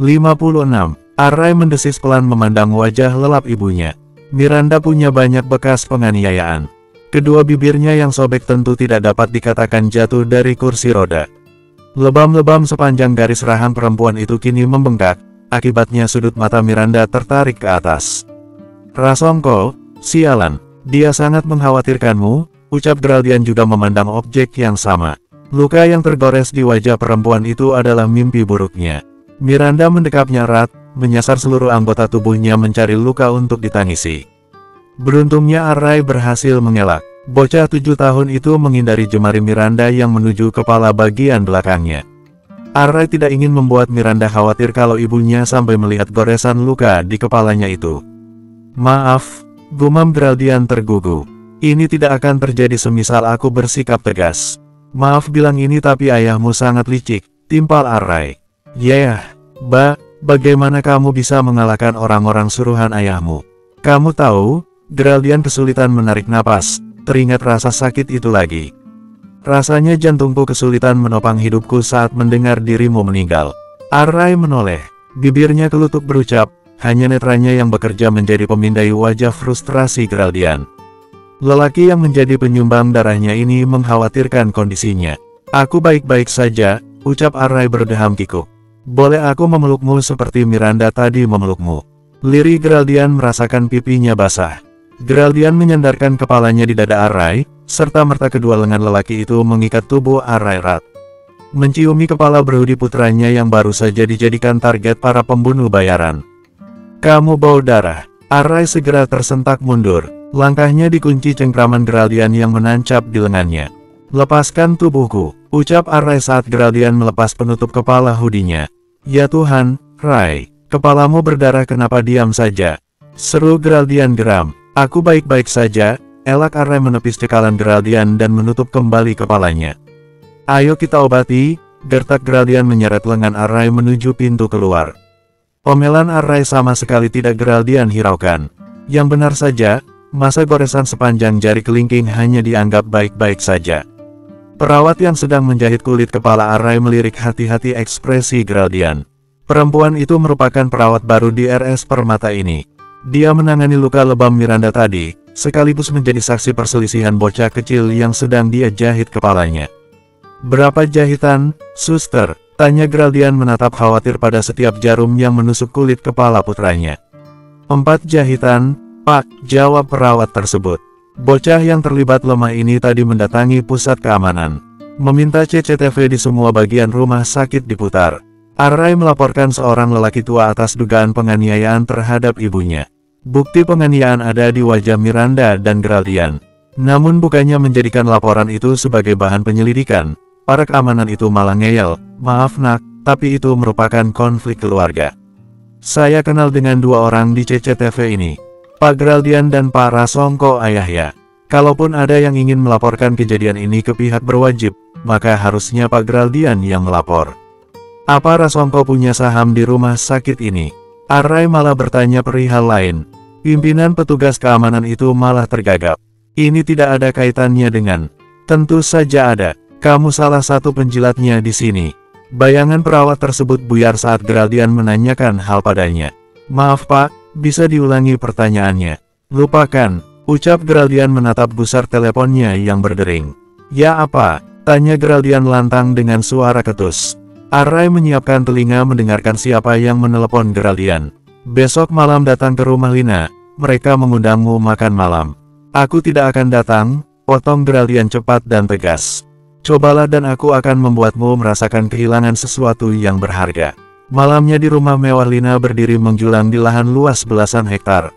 56. Arai mendesis pelan memandang wajah lelap ibunya. Miranda punya banyak bekas penganiayaan. Kedua bibirnya yang sobek tentu tidak dapat dikatakan jatuh dari kursi roda. Lebam-lebam sepanjang garis rahang perempuan itu kini membengkak, akibatnya sudut mata Miranda tertarik ke atas. Rasongko, sialan, dia sangat mengkhawatirkanmu, ucap Geraldian juga memandang objek yang sama. Luka yang tergores di wajah perempuan itu adalah mimpi buruknya. Miranda mendekapnya erat, menyasar seluruh anggota tubuhnya mencari luka untuk ditangisi. Beruntungnya Arai berhasil mengelak. Bocah 7 tahun itu menghindari jemari Miranda yang menuju kepala bagian belakangnya. Arai tidak ingin membuat Miranda khawatir kalau ibunya sampai melihat goresan luka di kepalanya itu. Maaf, gumam Geraldian tergugu. Ini tidak akan terjadi semisal aku bersikap tegas. Maaf bilang ini tapi ayahmu sangat licik, timpal Arai. Bagaimana kamu bisa mengalahkan orang-orang suruhan ayahmu? Kamu tahu, Geraldian kesulitan menarik napas. Teringat rasa sakit itu lagi. Rasanya jantungku kesulitan menopang hidupku saat mendengar dirimu meninggal. Arai menoleh. Bibirnya kelutuk berucap, hanya netranya yang bekerja menjadi pemindai wajah frustrasi Geraldian. Lelaki yang menjadi penyumbang darahnya ini mengkhawatirkan kondisinya. Aku baik-baik saja, ucap Arai berdeham kikuk. Boleh aku memelukmu seperti Miranda tadi memelukmu? Lirih Geraldian merasakan pipinya basah. Geraldian menyandarkan kepalanya di dada Arai, serta merta kedua lengan lelaki itu mengikat tubuh Arai erat. Menciumi kepala berhudi putranya yang baru saja dijadikan target para pembunuh bayaran. Kamu bau darah. Arai segera tersentak mundur. Langkahnya dikunci cengkraman Geraldian yang menancap di lengannya. Lepaskan tubuhku, ucap Arai saat Geraldian melepas penutup kepala hoodie-nya. Ya Tuhan, Rai, kepalamu berdarah kenapa diam saja? Seru Geraldian geram. Aku baik-baik saja, elak Arai menepis cekalan Geraldian dan menutup kembali kepalanya. Ayo kita obati, gertak Geraldian menyeret lengan Arai menuju pintu keluar. Omelan Arai sama sekali tidak Geraldian hiraukan. Yang benar saja, masa goresan sepanjang jari kelingking hanya dianggap baik-baik saja. Perawat yang sedang menjahit kulit kepala Arai melirik hati-hati ekspresi Geraldian. Perempuan itu merupakan perawat baru di RS Permata ini. Dia menangani luka lebam Miranda tadi, sekaligus menjadi saksi perselisihan bocah kecil yang sedang dia jahit kepalanya. Berapa jahitan, suster? Tanya Geraldian menatap khawatir pada setiap jarum yang menusuk kulit kepala putranya. 4 jahitan, Pak, jawab perawat tersebut. Bocah yang terlibat lemah ini tadi mendatangi pusat keamanan. Meminta CCTV di semua bagian rumah sakit diputar. Arai melaporkan seorang lelaki tua atas dugaan penganiayaan terhadap ibunya. Bukti penganiayaan ada di wajah Miranda dan Geraldian. Namun bukannya menjadikan laporan itu sebagai bahan penyelidikan, para keamanan itu malah ngeyel, maaf nak, tapi itu merupakan konflik keluarga. Saya kenal dengan 2 orang di CCTV ini, Pak Geraldian dan Pak Rasongko ayahnya. Kalaupun ada yang ingin melaporkan kejadian ini ke pihak berwajib, maka harusnya Pak Geraldian yang melapor. Apa Rasongko punya saham di rumah sakit ini? Arai malah bertanya perihal lain. Pimpinan petugas keamanan itu malah tergagap. Ini tidak ada kaitannya dengan... Tentu saja ada. Kamu salah satu penjilatnya di sini. Bayangan perawat tersebut buyar saat Geraldian menanyakan hal padanya. Maaf Pak, bisa diulangi pertanyaannya? Lupakan, ucap Geraldian menatap busar teleponnya yang berdering. Ya apa? Tanya Geraldian lantang dengan suara ketus. Arai menyiapkan telinga mendengarkan siapa yang menelepon Geraldian. Besok malam datang ke rumah Lina, mereka mengundangmu makan malam. Aku tidak akan datang, potong Geraldian cepat dan tegas. Cobalah dan aku akan membuatmu merasakan kehilangan sesuatu yang berharga. Malamnya di rumah mewah Lina berdiri menjulang di lahan luas belasan hektar.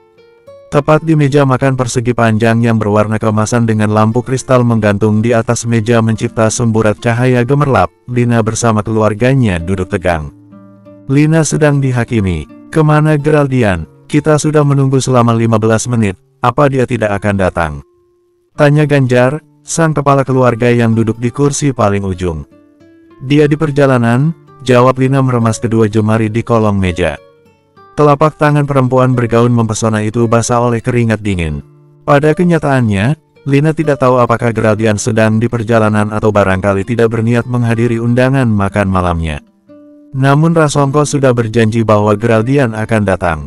Tepat di meja makan persegi panjang yang berwarna keemasan dengan lampu kristal menggantung di atas meja mencipta semburat cahaya gemerlap, Lina bersama keluarganya duduk tegang. Lina sedang dihakimi. Kemana Geraldian? Kita sudah menunggu selama 15 menit, apa dia tidak akan datang? Tanya Ganjar, sang kepala keluarga yang duduk di kursi paling ujung. Dia di perjalanan, jawab Lina meremas kedua jemari di kolong meja. Telapak tangan perempuan bergaun mempesona itu basah oleh keringat dingin. Pada kenyataannya, Lina tidak tahu apakah Geraldian sedang di perjalanan atau barangkali tidak berniat menghadiri undangan makan malamnya. Namun Rasongko sudah berjanji bahwa Geraldian akan datang.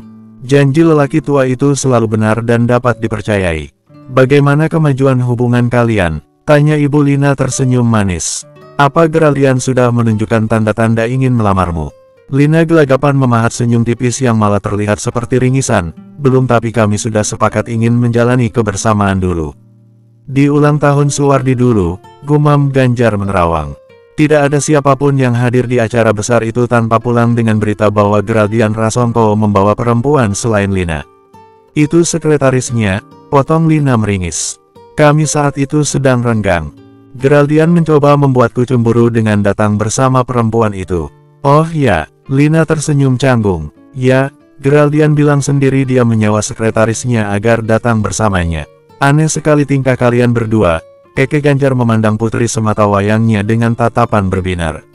Janji lelaki tua itu selalu benar dan dapat dipercayai. Bagaimana kemajuan hubungan kalian? Tanya Ibu Lina tersenyum manis. Apa Geraldian sudah menunjukkan tanda-tanda ingin melamarmu? Lina gelagapan memahat senyum tipis yang malah terlihat seperti ringisan. Belum, tapi kami sudah sepakat ingin menjalani kebersamaan dulu. Di ulang tahun Suwardi dulu, gumam Ganjar menerawang. Tidak ada siapapun yang hadir di acara besar itu tanpa pulang dengan berita bahwa Geraldian Rasongko membawa perempuan selain Lina. Itu sekretarisnya, potong Lina meringis. Kami saat itu sedang renggang. Geraldian mencoba membuatku cemburu dengan datang bersama perempuan itu. Oh ya, Lina tersenyum canggung. Ya, Geraldian bilang sendiri dia menyewa sekretarisnya agar datang bersamanya. Aneh sekali tingkah kalian berdua. Keke Ganjar memandang putri semata wayangnya dengan tatapan berbinar.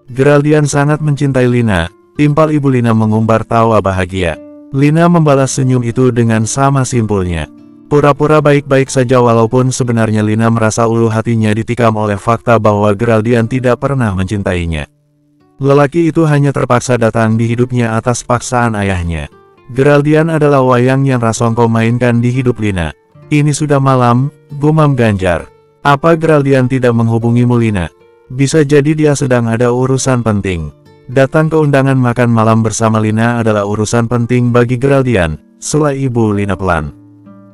Geraldian sangat mencintai Lina, timpal Ibu Lina mengumbar tawa bahagia. Lina membalas senyum itu dengan sama simpulnya. Pura-pura baik-baik saja walaupun sebenarnya Lina merasa ulu hatinya ditikam oleh fakta bahwa Geraldian tidak pernah mencintainya. Lelaki itu hanya terpaksa datang di hidupnya atas paksaan ayahnya. Geraldian adalah wayang yang Rasongko mainkan di hidup Lina. Ini sudah malam, gumam Ganjar. Apa Geraldian tidak menghubungimu Lina? Bisa jadi dia sedang ada urusan penting. Datang ke undangan makan malam bersama Lina adalah urusan penting bagi Geraldian, sela Ibu Lina pelan.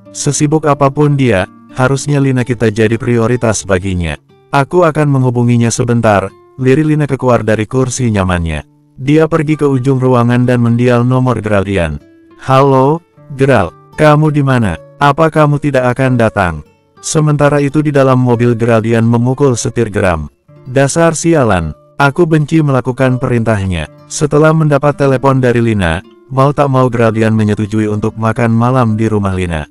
Sesibuk apapun dia, harusnya Lina kita jadi prioritas baginya. Aku akan menghubunginya sebentar. Lirik Lina keluar dari kursi nyamannya. Dia pergi ke ujung ruangan dan mendial nomor Geraldian. Halo, Geral, kamu di mana? Apa kamu tidak akan datang? Sementara itu di dalam mobil Geraldian memukul setir geram. Dasar sialan, aku benci melakukan perintahnya. Setelah mendapat telepon dari Lina, mau tak mau Geraldian menyetujui untuk makan malam di rumah Lina.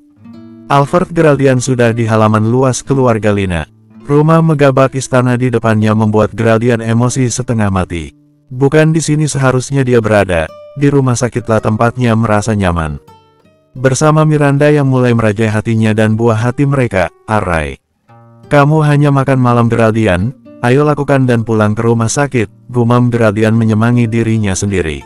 Alfred Geraldian sudah di halaman luas keluarga Lina. Rumah megabak istana di depannya membuat Geraldian emosi setengah mati. Bukan di sini seharusnya dia berada, di rumah sakitlah tempatnya merasa nyaman. Bersama Miranda yang mulai merajai hatinya dan buah hati mereka, Arai. Kamu hanya makan malam Geraldian, ayo lakukan dan pulang ke rumah sakit, gumam Geraldian menyemangi dirinya sendiri.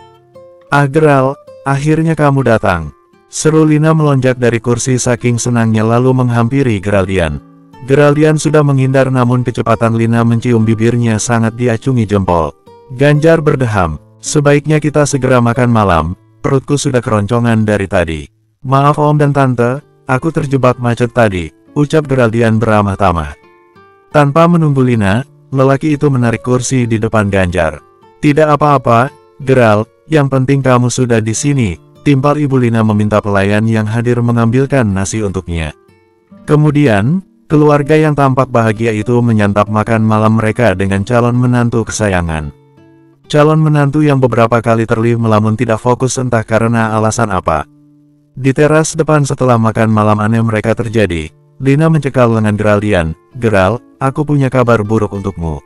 Ah Geral, akhirnya kamu datang. Seru Lina melonjak dari kursi saking senangnya lalu menghampiri Geraldian. Geraldian sudah menghindar namun kecepatan Lina mencium bibirnya sangat diacungi jempol. Ganjar berdeham, sebaiknya kita segera makan malam, perutku sudah keroncongan dari tadi. Maaf Om dan Tante, aku terjebak macet tadi, ucap Geraldian beramah tamah. Tanpa menunggu Lina, lelaki itu menarik kursi di depan Ganjar. Tidak apa-apa, Geral, yang penting kamu sudah di sini, timpal Ibu Lina meminta pelayan yang hadir mengambilkan nasi untuknya. Kemudian, keluarga yang tampak bahagia itu menyantap makan malam mereka dengan calon menantu kesayangan. Calon menantu yang beberapa kali terlihat melamun tidak fokus entah karena alasan apa. Di teras depan setelah makan malam aneh mereka terjadi, Lina mencekal lengan Geraldian. Geral, aku punya kabar buruk untukmu.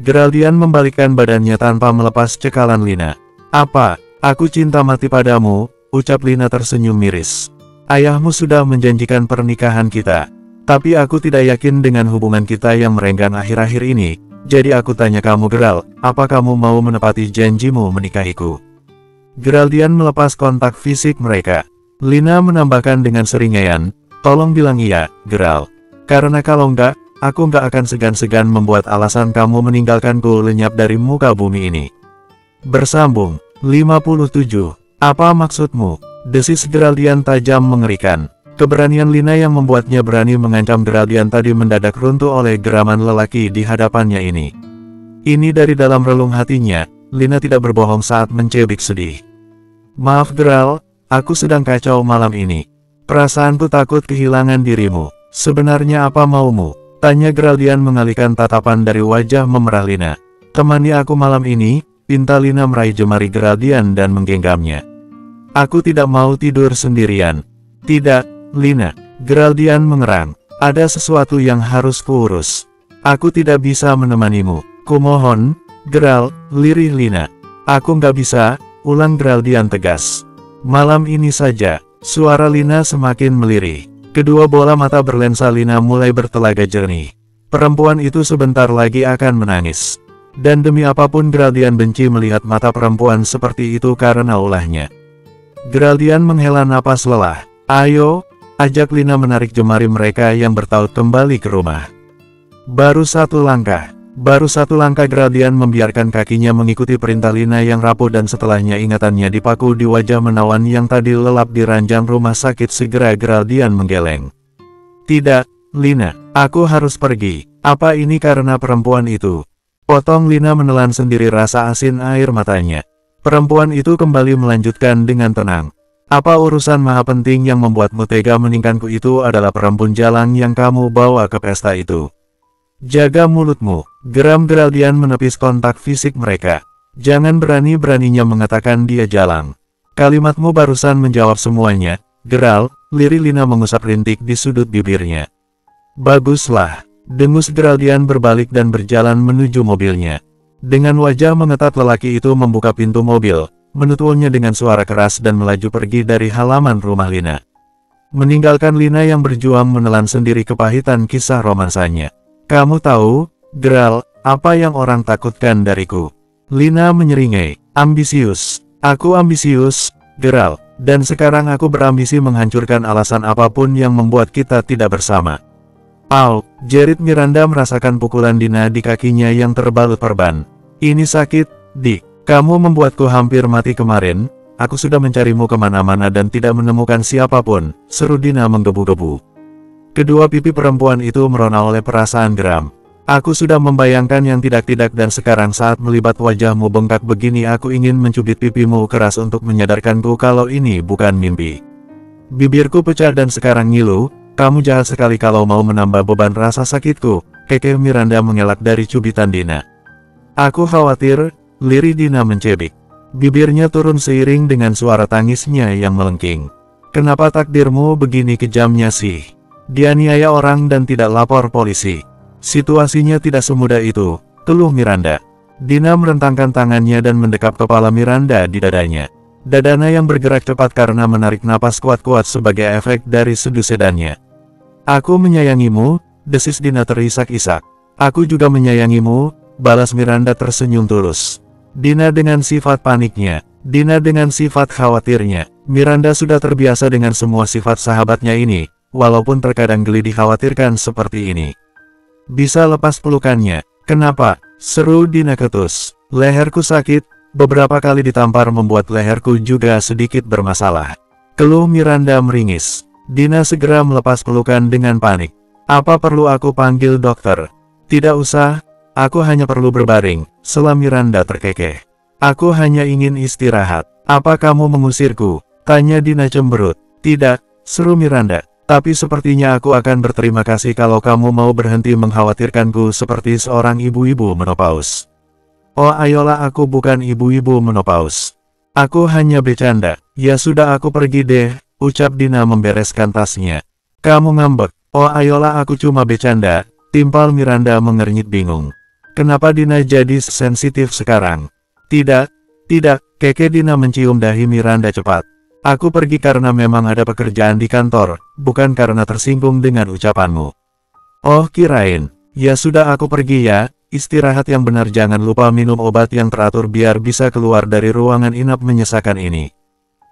Geraldian membalikkan badannya tanpa melepas cekalan Lina. Apa? Aku cinta mati padamu, ucap Lina tersenyum miris. Ayahmu sudah menjanjikan pernikahan kita. Tapi aku tidak yakin dengan hubungan kita yang merenggang akhir-akhir ini, jadi aku tanya kamu Geral, apa kamu mau menepati janjimu menikahiku? Geraldian melepas kontak fisik mereka. Lina menambahkan dengan seringaian, tolong bilang iya, Geral. Karena kalau enggak, aku enggak akan segan-segan membuat alasan kamu meninggalkanku lenyap dari muka bumi ini. Bersambung, 57. Apa maksudmu? Desis Geraldian tajam mengerikan. Keberanian Lina yang membuatnya berani mengancam Geraldian tadi mendadak runtuh oleh geraman lelaki di hadapannya ini. Ini dari dalam relung hatinya, Lina tidak berbohong saat mencebik sedih. Maaf Geral, aku sedang kacau malam ini. Perasaanku takut kehilangan dirimu. Sebenarnya apa maumu? Tanya Geraldian mengalihkan tatapan dari wajah memerah Lina. Temani aku malam ini, pinta Lina meraih jemari Geraldian dan menggenggamnya. Aku tidak mau tidur sendirian. Tidak. Lina, Geraldian mengerang. Ada sesuatu yang harus kuurus. Aku tidak bisa menemanimu. Kumohon, Geral, lirih Lina. Aku nggak bisa, ulang Geraldian tegas. Malam ini saja, suara Lina semakin melirih. Kedua bola mata berlensa Lina mulai bertelaga jernih. Perempuan itu sebentar lagi akan menangis. Dan demi apapun Geraldian benci melihat mata perempuan seperti itu karena ulahnya. Geraldian menghela napas lelah. Ayo, ajak Lina menarik jemari mereka yang bertaut kembali ke rumah. Baru satu langkah Geraldian membiarkan kakinya mengikuti perintah Lina yang rapuh dan setelahnya ingatannya dipaku di wajah menawan yang tadi lelap di ranjang rumah sakit. Segera Geraldian menggeleng. Tidak, Lina, aku harus pergi. Apa ini karena perempuan itu? Potong Lina menelan sendiri rasa asin air matanya. Perempuan itu kembali melanjutkan dengan tenang. Apa urusan maha penting yang membuatmu tega meninggalkanku? Itu adalah perempuan jalang yang kamu bawa ke pesta itu. Jaga mulutmu, geram Geraldian menepis kontak fisik mereka. Jangan berani-beraninya mengatakan dia jalang. Kalimatmu barusan menjawab semuanya, Geral. Lirik Lina mengusap rintik di sudut bibirnya. Baguslah, dengus Geraldian berbalik dan berjalan menuju mobilnya. Dengan wajah mengetat lelaki itu membuka pintu mobil, menutupinya dengan suara keras dan melaju pergi dari halaman rumah Lina. Meninggalkan Lina yang berjuang menelan sendiri kepahitan kisah romansanya. Kamu tahu, Geral, apa yang orang takutkan dariku? Lina menyeringai. Ambisius. Aku ambisius, Geral, dan sekarang aku berambisi menghancurkan alasan apapun yang membuat kita tidak bersama. Au, jerit Miranda merasakan pukulan Dina di kakinya yang terbalut perban. Ini sakit, Dik. Kamu membuatku hampir mati kemarin. Aku sudah mencarimu kemana-mana dan tidak menemukan siapapun, seru Dina menggebu-gebu. Kedua pipi perempuan itu merona oleh perasaan geram. Aku sudah membayangkan yang tidak-tidak dan sekarang saat melihat wajahmu bengkak begini aku ingin mencubit pipimu keras untuk menyadarkanku kalau ini bukan mimpi. Bibirku pecah dan sekarang ngilu, kamu jahat sekali kalau mau menambah beban rasa sakitku, kekeh Miranda mengelak dari cubitan Dina. Aku khawatir, lirik Dina mencebik. Bibirnya turun seiring dengan suara tangisnya yang melengking. Kenapa takdirmu begini kejamnya sih? Dianiaya orang dan tidak lapor polisi. Situasinya tidak semudah itu, keluh Miranda. Dina merentangkan tangannya dan mendekap kepala Miranda di dadanya. Dadanya yang bergerak cepat karena menarik napas kuat-kuat sebagai efek dari sedu sedannya. Aku menyayangimu, desis Dina terisak-isak. Aku juga menyayangimu, balas Miranda tersenyum tulus. Dina dengan sifat paniknya, Dina dengan sifat khawatirnya. Miranda sudah terbiasa dengan semua sifat sahabatnya ini, walaupun terkadang geli dikhawatirkan seperti ini. Bisa lepas pelukannya, kenapa? Seru Dina ketus. Leherku sakit, beberapa kali ditampar membuat leherku juga sedikit bermasalah. Keluh Miranda meringis. Dina segera melepas pelukan dengan panik. Apa perlu aku panggil dokter? Tidak usah. Aku hanya perlu berbaring, sela Miranda terkekeh. Aku hanya ingin istirahat. Apa kamu mengusirku? Tanya Dina cemberut. Tidak, seru Miranda. Tapi sepertinya aku akan berterima kasih kalau kamu mau berhenti mengkhawatirkanku seperti seorang ibu-ibu menopause. Oh ayolah, aku bukan ibu-ibu menopause. Aku hanya bercanda. Ya sudah, aku pergi deh, ucap Dina membereskan tasnya. Kamu ngambek. Oh ayolah, aku cuma bercanda, timpal Miranda mengernyit bingung. Kenapa Dina jadi sensitif sekarang? Tidak, kekeh Dina mencium dahi Miranda cepat. Aku pergi karena memang ada pekerjaan di kantor, bukan karena tersinggung dengan ucapanmu. Oh kirain, ya sudah aku pergi ya, istirahat yang benar, jangan lupa minum obat yang teratur biar bisa keluar dari ruangan inap menyesakan ini.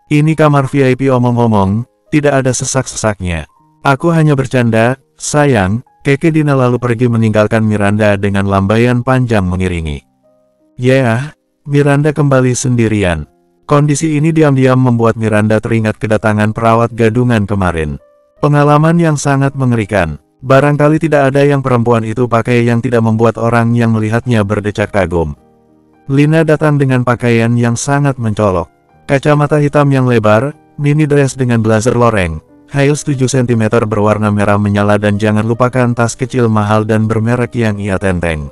Ini kamar VIP omong-omong, tidak ada sesak-sesaknya. Aku hanya bercanda, sayang. Kekeh Dina lalu pergi meninggalkan Miranda dengan lambaian panjang mengiringi. Ya, Miranda kembali sendirian. Kondisi ini diam-diam membuat Miranda teringat kedatangan perawat gadungan kemarin. Pengalaman yang sangat mengerikan. Barangkali tidak ada yang perempuan itu pakai yang tidak membuat orang yang melihatnya berdecak kagum. Lina datang dengan pakaian yang sangat mencolok. Kacamata hitam yang lebar, mini dress dengan blazer loreng. Heels 7 cm berwarna merah menyala dan jangan lupakan tas kecil mahal dan bermerek yang ia tenteng.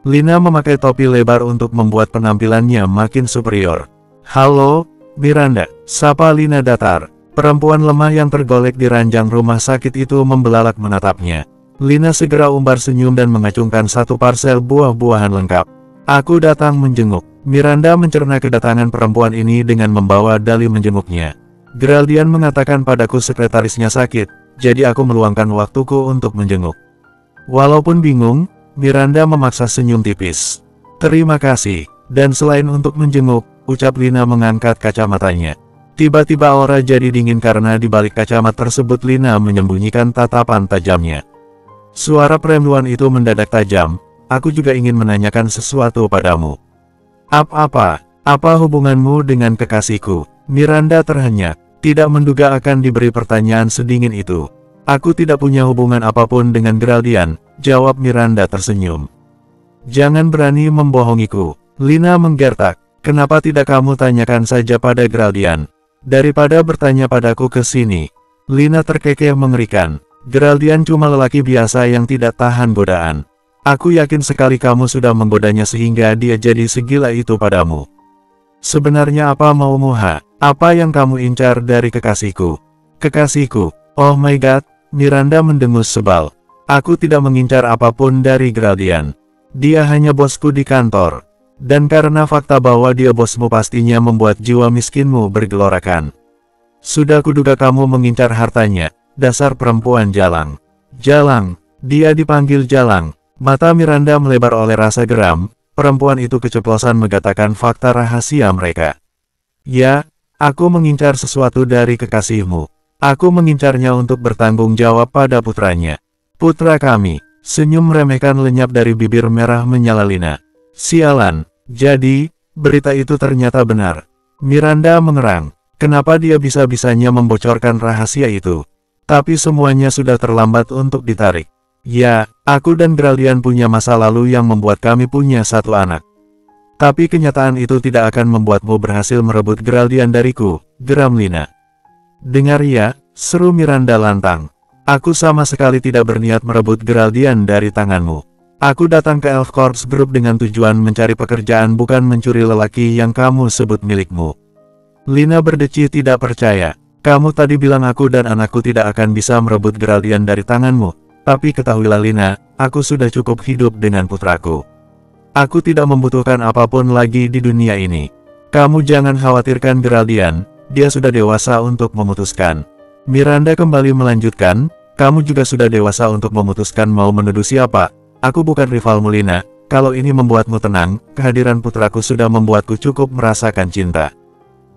Lina memakai topi lebar untuk membuat penampilannya makin superior. Halo, Miranda, sapa Lina datar. Perempuan lemah yang tergolek di ranjang rumah sakit itu membelalak menatapnya. Lina segera umbar senyum dan mengacungkan satu parsel buah-buahan lengkap. Aku datang menjenguk. Miranda mencerna kedatangan perempuan ini dengan membawa dali menjenguknya. Geraldian mengatakan padaku sekretarisnya sakit, jadi aku meluangkan waktuku untuk menjenguk. Walaupun bingung, Miranda memaksa senyum tipis. Terima kasih. Dan selain untuk menjenguk, ucap Lina mengangkat kacamatanya. Tiba-tiba aura jadi dingin karena di balik kacamata tersebut Lina menyembunyikan tatapan tajamnya. Suara perempuan itu mendadak tajam. Aku juga ingin menanyakan sesuatu padamu. Apa hubunganmu dengan kekasihku? Miranda terhenyak. Tidak menduga akan diberi pertanyaan sedingin itu. Aku tidak punya hubungan apapun dengan Geraldian, jawab Miranda tersenyum. Jangan berani membohongiku. Lina menggertak. Kenapa tidak kamu tanyakan saja pada Geraldian? Daripada bertanya padaku ke sini. Lina terkekeh mengerikan. Geraldian cuma lelaki biasa yang tidak tahan godaan. Aku yakin sekali kamu sudah menggodanya sehingga dia jadi segila itu padamu. Sebenarnya apa maumu ha? Apa yang kamu incar dari kekasihku? Kekasihku? Oh my god, Miranda mendengus sebal. Aku tidak mengincar apapun dari Geraldian. Dia hanya bosku di kantor. Dan karena fakta bahwa dia bosmu pastinya membuat jiwa miskinmu bergelorakan. Sudah kuduga kamu mengincar hartanya, dasar perempuan jalang. Jalang, dia dipanggil jalang. Mata Miranda melebar oleh rasa geram, perempuan itu keceplosan mengatakan fakta rahasia mereka. Ya, aku mengincar sesuatu dari kekasihmu. Aku mengincarnya untuk bertanggung jawab pada putranya. Putra kami, senyum meremehkan lenyap dari bibir merah menyala Lina. Sialan, jadi, berita itu ternyata benar. Miranda mengerang, kenapa dia bisa-bisanya membocorkan rahasia itu? Tapi semuanya sudah terlambat untuk ditarik. Ya, aku dan Geraldian punya masa lalu yang membuat kami punya satu anak. Tapi kenyataan itu tidak akan membuatmu berhasil merebut Geraldian dariku, geram Lina. Dengar ya, seru Miranda lantang. Aku sama sekali tidak berniat merebut Geraldian dari tanganmu. Aku datang ke Elf Corps Group dengan tujuan mencari pekerjaan bukan mencuri lelaki yang kamu sebut milikmu. Lina berdeci tidak percaya. Kamu tadi bilang aku dan anakku tidak akan bisa merebut Geraldian dari tanganmu. Tapi ketahuilah Lina, aku sudah cukup hidup dengan putraku. Aku tidak membutuhkan apapun lagi di dunia ini. Kamu jangan khawatirkan Geraldian, dia sudah dewasa untuk memutuskan. Miranda kembali melanjutkan, kamu juga sudah dewasa untuk memutuskan mau menuduh siapa. Aku bukan rivalmu Lina, kalau ini membuatmu tenang, kehadiran putraku sudah membuatku cukup merasakan cinta.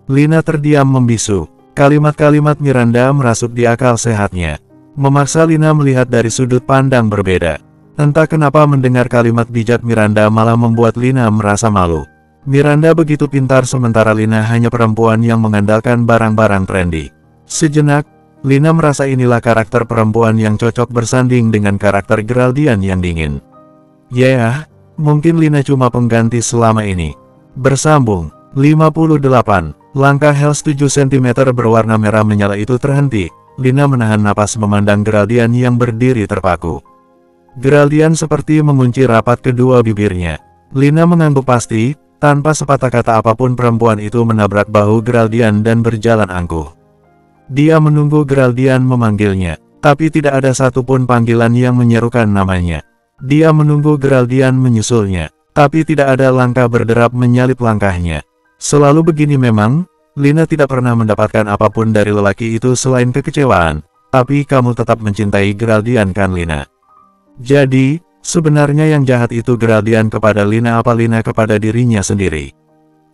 Lina terdiam membisu. Kalimat-kalimat Miranda merasuk di akal sehatnya. Memaksa Lina melihat dari sudut pandang berbeda. Entah kenapa mendengar kalimat bijak Miranda malah membuat Lina merasa malu. Miranda begitu pintar sementara Lina hanya perempuan yang mengandalkan barang-barang trendy. Sejenak, Lina merasa inilah karakter perempuan yang cocok bersanding dengan karakter Geraldian yang dingin. Ya, mungkin Lina cuma pengganti selama ini. Bersambung, 58. Langkah Hels 7 cm berwarna merah menyala itu terhenti. Lina menahan napas memandang Geraldian yang berdiri terpaku. Geraldian seperti mengunci rapat kedua bibirnya. Lina mengangguk pasti, tanpa sepatah kata apapun perempuan itu menabrak bahu Geraldian dan berjalan angkuh. Dia menunggu Geraldian memanggilnya, tapi tidak ada satupun panggilan yang menyerukan namanya. Dia menunggu Geraldian menyusulnya, tapi tidak ada langkah berderap menyalip langkahnya. Selalu begini memang, Lina tidak pernah mendapatkan apapun dari lelaki itu selain kekecewaan. Tapi kamu tetap mencintai Geraldian kan Lina? Jadi, sebenarnya yang jahat itu Geraldian kepada Lina apa Lina kepada dirinya sendiri?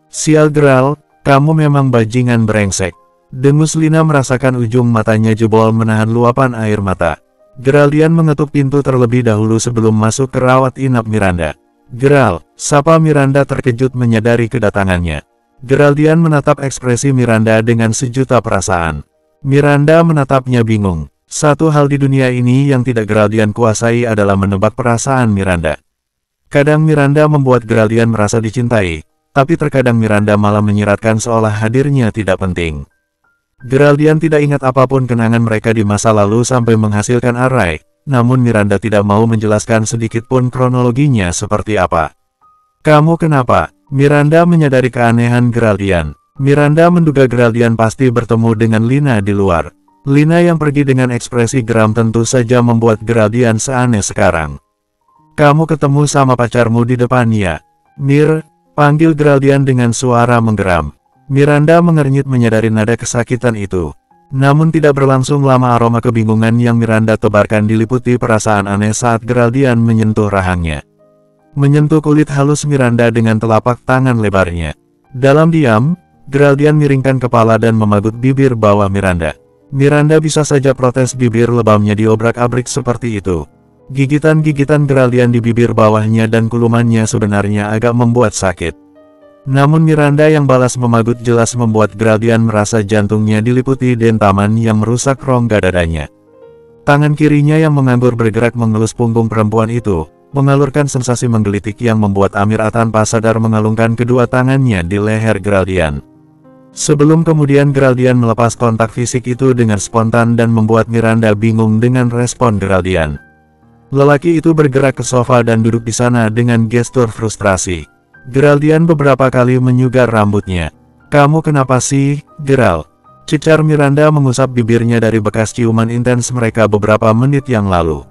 Sial Geral, kamu memang bajingan brengsek. Dengus Lina merasakan ujung matanya jebol menahan luapan air mata. Geraldian mengetuk pintu terlebih dahulu sebelum masuk ke rawat inap Miranda. Geral, sapa Miranda terkejut menyadari kedatangannya. Geraldian menatap ekspresi Miranda dengan sejuta perasaan. Miranda menatapnya bingung. Satu hal di dunia ini yang tidak Geraldian kuasai adalah menebak perasaan Miranda. Kadang Miranda membuat Geraldian merasa dicintai, tapi terkadang Miranda malah menyiratkan seolah hadirnya tidak penting. Geraldian tidak ingat apapun kenangan mereka di masa lalu sampai menghasilkan Arai, namun Miranda tidak mau menjelaskan sedikit pun kronologinya seperti apa. Kamu kenapa? Miranda menyadari keanehan Geraldian. Miranda menduga Geraldian pasti bertemu dengan Lina di luar. Lina yang pergi dengan ekspresi geram tentu saja membuat Geraldian seaneh sekarang. Kamu ketemu sama pacarmu di depan ya? Mir, panggil Geraldian dengan suara menggeram. Miranda mengernyit menyadari nada kesakitan itu. Namun tidak berlangsung lama aroma kebingungan yang Miranda tebarkan diliputi perasaan aneh saat Geraldian menyentuh rahangnya. menyentuh kulit halus Miranda dengan telapak tangan lebarnya. Dalam diam, Geraldian miringkan kepala dan memagut bibir bawah Miranda. Miranda bisa saja protes bibir lebamnya diobrak-abrik seperti itu. Gigitan-gigitan Geraldian di bibir bawahnya dan kulumannya sebenarnya agak membuat sakit. Namun Miranda yang balas memagut jelas membuat Geraldian merasa jantungnya diliputi dentaman yang merusak rongga dadanya. Tangan kirinya yang menganggur bergerak mengelus punggung perempuan itu, mengalurkan sensasi menggelitik yang membuat Amira tanpa sadar mengalungkan kedua tangannya di leher Geraldian. Sebelum kemudian Geraldian melepas kontak fisik itu dengan spontan dan membuat Miranda bingung dengan respon Geraldian. Lelaki itu bergerak ke sofa dan duduk di sana dengan gestur frustrasi. Geraldian beberapa kali menyugar rambutnya. "Kamu kenapa sih, Geral?" Cecar Miranda mengusap bibirnya dari bekas ciuman intens mereka beberapa menit yang lalu.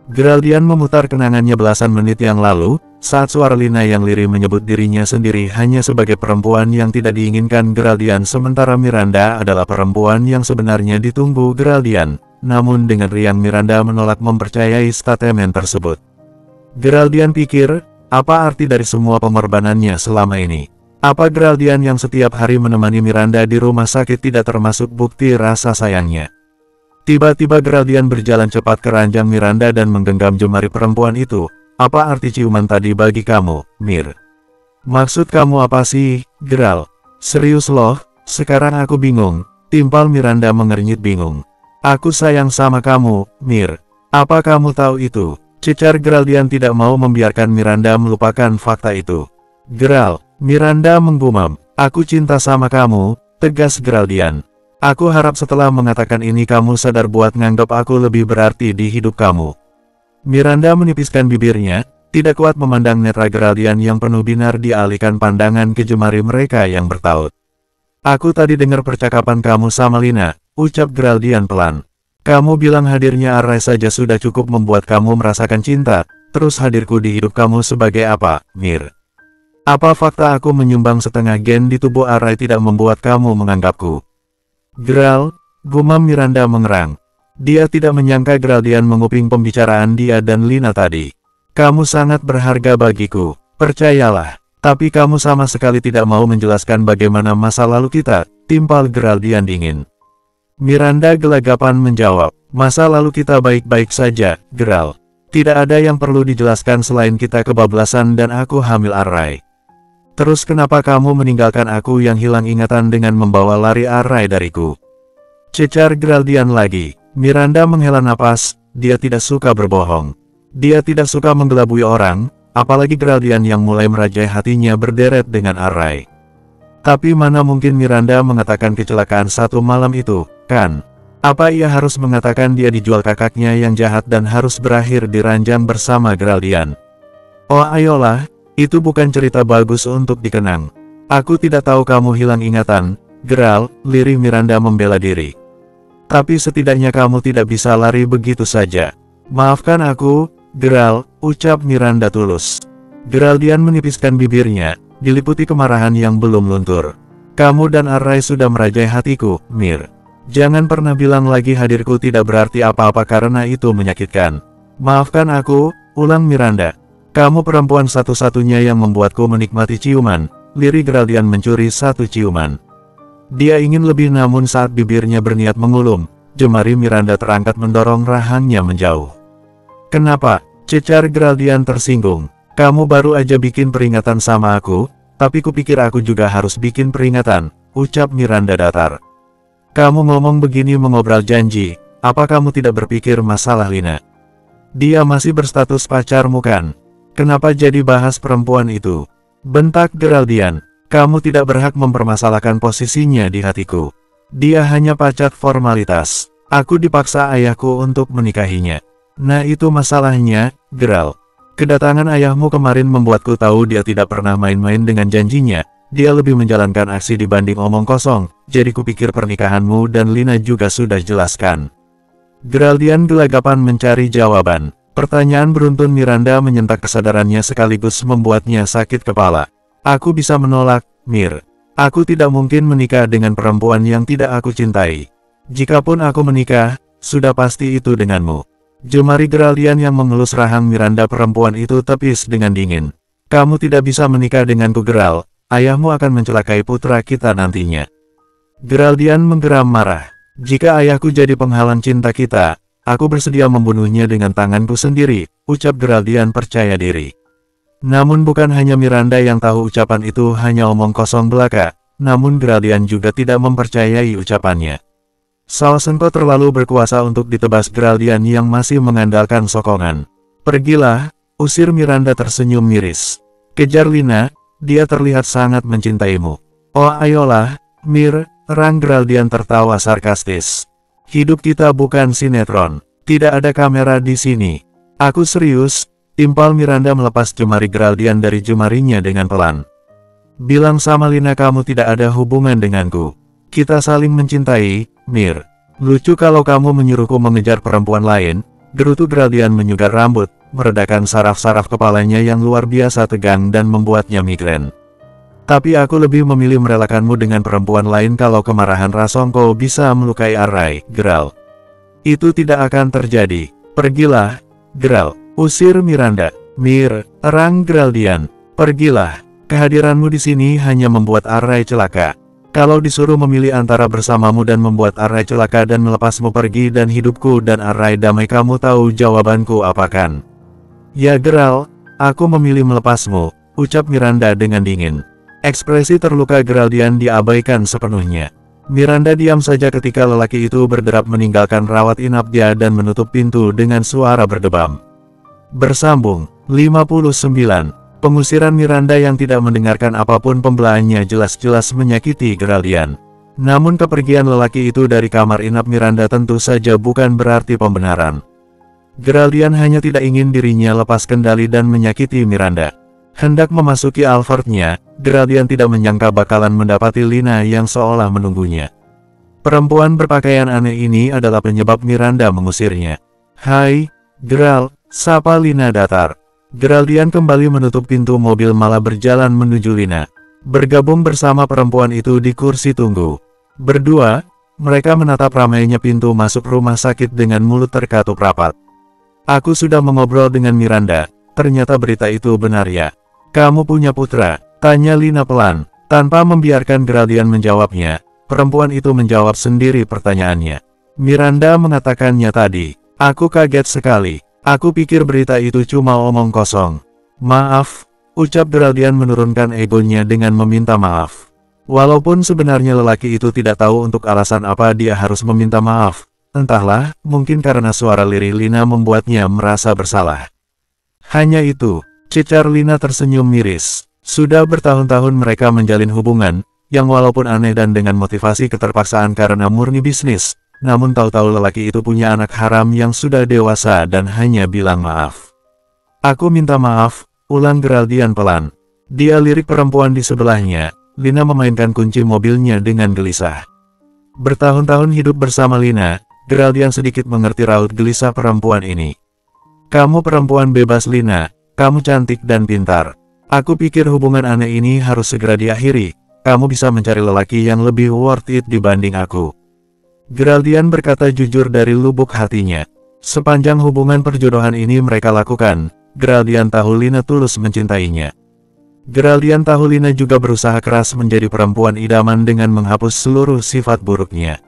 Geraldian memutar kenangannya belasan menit yang lalu, saat suara Lina yang lirih menyebut dirinya sendiri hanya sebagai perempuan yang tidak diinginkan Geraldian, sementara Miranda adalah perempuan yang sebenarnya ditunggu Geraldian. Namun dengan riang Miranda menolak mempercayai statement tersebut. Geraldian pikir, apa arti dari semua pengorbanannya selama ini? Apa Geraldian yang setiap hari menemani Miranda di rumah sakit tidak termasuk bukti rasa sayangnya? Tiba-tiba Geraldian berjalan cepat ke ranjang Miranda dan menggenggam jemari perempuan itu. "Apa arti ciuman tadi bagi kamu, Mir? Maksud kamu apa sih, Geral? Serius loh, sekarang aku bingung." Timpal Miranda mengernyit bingung. "Aku sayang sama kamu, Mir. Apa kamu tahu itu?" Cecar Geraldian tidak mau membiarkan Miranda melupakan fakta itu. "Geral," Miranda menggumam, "aku cinta sama kamu," tegas Geraldian. "Aku harap setelah mengatakan ini kamu sadar buat nganggap aku lebih berarti di hidup kamu." Miranda menipiskan bibirnya, tidak kuat memandang netra Geraldian yang penuh binar dialihkan pandangan ke jemari mereka yang bertaut. "Aku tadi dengar percakapan kamu sama Lina," ucap Geraldian pelan. "Kamu bilang hadirnya Arai saja sudah cukup membuat kamu merasakan cinta, terus hadirku di hidup kamu sebagai apa, Mir? Apa fakta aku menyumbang setengah gen di tubuh Arai tidak membuat kamu menganggapku?" "Geral," gumam Miranda mengerang. Dia tidak menyangka Geraldian menguping pembicaraan dia dan Lina tadi. "Kamu sangat berharga bagiku, percayalah. Tapi kamu sama sekali tidak mau menjelaskan bagaimana masa lalu kita," timpal Geraldian dingin. Miranda gelagapan menjawab, "Masa lalu kita baik-baik saja, Geral. Tidak ada yang perlu dijelaskan selain kita kebablasan dan aku hamil Arai. Terus kenapa kamu meninggalkan aku yang hilang ingatan dengan membawa lari Arai dariku?" Cecar Geraldian lagi. Miranda menghela napas, dia tidak suka berbohong. Dia tidak suka menggelabui orang, apalagi Geraldian yang mulai merajai hatinya berderet dengan Arai. Tapi mana mungkin Miranda mengatakan kecelakaan satu malam itu, kan? Apa ia harus mengatakan dia dijual kakaknya yang jahat dan harus berakhir di ranjang bersama Geraldian? "Oh ayolah, itu bukan cerita bagus untuk dikenang. Aku tidak tahu kamu hilang ingatan, Geral," lirih Miranda membela diri. "Tapi setidaknya kamu tidak bisa lari begitu saja. Maafkan aku, Geral," ucap Miranda tulus. Geraldian menipiskan bibirnya, diliputi kemarahan yang belum luntur. "Kamu dan Arai sudah merajai hatiku, Mir. Jangan pernah bilang lagi hadirku tidak berarti apa-apa karena itu menyakitkan. Maafkan aku," ulang Miranda. "Kamu perempuan satu-satunya yang membuatku menikmati ciuman," lirih Geraldian mencuri satu ciuman. Dia ingin lebih namun saat bibirnya berniat mengulum, jemari Miranda terangkat mendorong rahangnya menjauh. "Kenapa?" cecar Geraldian tersinggung. "Kamu baru aja bikin peringatan sama aku, tapi kupikir aku juga harus bikin peringatan," ucap Miranda datar. "Kamu ngomong begini mengobral janji, apa kamu tidak berpikir masalah Lina? Dia masih berstatus pacarmu kan? Kenapa jadi bahas perempuan itu?" bentak Geraldian. "Kamu tidak berhak mempermasalahkan posisinya di hatiku. Dia hanya pacar formalitas. Aku dipaksa ayahku untuk menikahinya. Nah itu masalahnya, Geral. Kedatangan ayahmu kemarin membuatku tahu dia tidak pernah main-main dengan janjinya. Dia lebih menjalankan aksi dibanding omong kosong, jadi kupikir pernikahanmu dan Lina juga sudah jelaskan." Geraldian gelagapan mencari jawaban. Pertanyaan beruntun Miranda menyentak kesadarannya sekaligus membuatnya sakit kepala. "Aku bisa menolak, Mir. Aku tidak mungkin menikah dengan perempuan yang tidak aku cintai. Jikapun aku menikah, sudah pasti itu denganmu. Jemari Geraldian yang mengelus rahang Miranda perempuan itu tepis dengan dingin. Kamu tidak bisa menikah denganku Geral, ayahmu akan mencelakai putra kita nantinya. Geraldian menggeram marah. Jika ayahku jadi penghalang cinta kita, aku bersedia membunuhnya dengan tanganku sendiri, ucap Geraldian percaya diri. Namun bukan hanya Miranda yang tahu ucapan itu hanya omong kosong belaka, namun Geraldian juga tidak mempercayai ucapannya. Sao Sengko terlalu berkuasa untuk ditebas Geraldian yang masih mengandalkan sokongan. Pergilah, usir Miranda tersenyum miris. Kejar Lina, dia terlihat sangat mencintaimu. Oh ayolah, Mir, Rang Geraldian tertawa sarkastis. Hidup kita bukan sinetron, tidak ada kamera di sini. Aku serius. Timpal Miranda melepas jemari Geraldian dari jemarinya dengan pelan. Bilang sama Lina kamu tidak ada hubungan denganku. Kita saling mencintai, Mir. Lucu kalau kamu menyuruhku mengejar perempuan lain, gerutu Geraldian menyugar rambut, meredakan saraf-saraf kepalanya yang luar biasa tegang dan membuatnya migrain. Tapi aku lebih memilih merelakanmu dengan perempuan lain kalau kemarahan Rasongko bisa melukai Arai, Geral. Itu tidak akan terjadi. Pergilah, Geral. Usir Miranda. Mir, Rang Geraldian, pergilah. Kehadiranmu di sini hanya membuat Arai celaka. Kalau disuruh memilih antara bersamamu dan membuat Arai celaka dan melepasmu pergi dan hidupku dan Arai damai, kamu tahu jawabanku apa kan? Ya Geral, aku memilih melepasmu, ucap Miranda dengan dingin. Ekspresi terluka Geraldian diabaikan sepenuhnya. Miranda diam saja ketika lelaki itu berderap meninggalkan rawat inap dia dan menutup pintu dengan suara berdebam. Bersambung, 59. Pengusiran Miranda yang tidak mendengarkan apapun pembelaannya jelas-jelas menyakiti Geraldian. Namun kepergian lelaki itu dari kamar inap Miranda tentu saja bukan berarti pembenaran. Geraldian hanya tidak ingin dirinya lepas kendali dan menyakiti Miranda. Hendak memasuki Alfrednya, Geraldian tidak menyangka bakalan mendapati Lina yang seolah menunggunya. Perempuan berpakaian aneh ini adalah penyebab Miranda mengusirnya. Hai, Geral. Sapa Lina datar. Geraldian kembali menutup pintu mobil malah berjalan menuju Lina. Bergabung bersama perempuan itu di kursi tunggu. Berdua, mereka menatap ramainya pintu masuk rumah sakit dengan mulut terkatup rapat. Aku sudah mengobrol dengan Miranda, ternyata berita itu benar ya. Kamu punya putra? Tanya Lina pelan. Tanpa membiarkan Geraldian menjawabnya, perempuan itu menjawab sendiri pertanyaannya. Miranda mengatakannya tadi. Aku kaget sekali. Aku pikir berita itu cuma omong kosong. Maaf, ucap Geraldian menurunkan egonya dengan meminta maaf. Walaupun sebenarnya lelaki itu tidak tahu untuk alasan apa dia harus meminta maaf. Entahlah, mungkin karena suara lirih Lina membuatnya merasa bersalah. Hanya itu, cicar Lina tersenyum miris. Sudah bertahun-tahun mereka menjalin hubungan, yang walaupun aneh dan dengan motivasi keterpaksaan karena murni bisnis. Namun tahu-tahu lelaki itu punya anak haram yang sudah dewasa dan hanya bilang maaf. Aku minta maaf, ulang Geraldian pelan. Dia lirik perempuan di sebelahnya. Lina memainkan kunci mobilnya dengan gelisah. Bertahun-tahun hidup bersama Lina, Geraldian sedikit mengerti raut gelisah perempuan ini. Kamu perempuan bebas Lina, kamu cantik dan pintar. Aku pikir hubungan aneh ini harus segera diakhiri. Kamu bisa mencari lelaki yang lebih worth it dibanding aku. Geraldian berkata jujur dari lubuk hatinya. Sepanjang hubungan perjodohan ini mereka lakukan, Geraldian tahu Lina tulus mencintainya. Geraldian tahu Lina juga berusaha keras menjadi perempuan idaman dengan menghapus seluruh sifat buruknya.